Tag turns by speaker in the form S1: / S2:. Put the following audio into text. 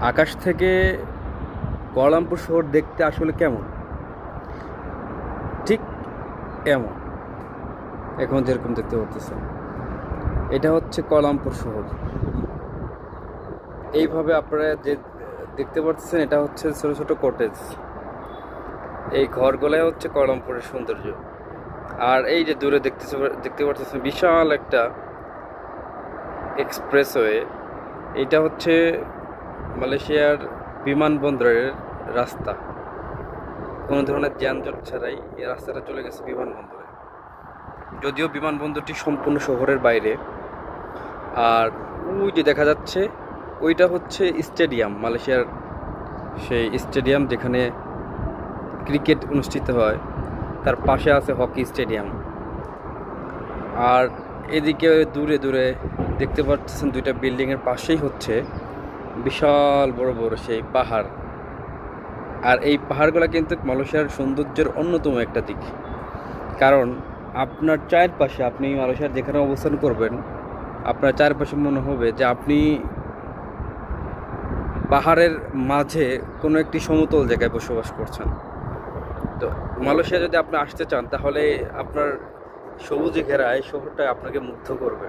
S1: আকাশ থেকে কুয়ালালামপুর শহর দেখতে আসলে কেমন? ঠিক এমন, এখন যেরকম দেখতে পাচ্ছেন, এটা হচ্ছে কুয়ালালামপুর শহর। এইভাবে আপনারা যে দেখতে পাচ্ছেন, এটা হচ্ছে ছোট ছোট কটেজ। এই ঘরগুলাই হচ্ছে কুয়ালালামপুরের সৌন্দর্য। আর এই যে দূরে দেখতে পাচ্ছেন বিশাল একটা এক্সপ্রেসওয়ে, এটা হচ্ছে মালয়েশিয়ার বিমানবন্দরের রাস্তা। কোনো ধরনের যানজট ছাড়াই এই রাস্তাটা চলে গেছে বিমানবন্দরে। যদিও বিমানবন্দরটি সম্পূর্ণ শহরের বাইরে। আর ওই যে দেখা যাচ্ছে, ওইটা হচ্ছে স্টেডিয়াম, মালয়েশিয়ার সেই স্টেডিয়াম যেখানে ক্রিকেট অনুষ্ঠিত হয়। তার পাশে আছে হকি স্টেডিয়াম। আর এদিকে দূরে দূরে দেখতে পাচ্ছেন দুইটা বিল্ডিংয়ের পাশেই হচ্ছে বিশাল বড় বড় সেই পাহাড়। আর এই পাহাড়গুলো কিন্তু মালয়েশিয়ার সৌন্দর্যের অন্যতম একটা দিক। কারণ আপনার চারপাশে, আপনি মালয়েশিয়ার যেখানে অবস্থান করবেন, আপনার চারপাশে মনে হবে যে আপনি পাহাড়ের মাঝে কোনো একটি সমতল জায়গায় বসবাস করছেন। তো মালয়েশিয়া যদি আপনি আসতে চান, তাহলে আপনার সবুজে ঘেরা এই শহরটা আপনাকে মুগ্ধ করবে।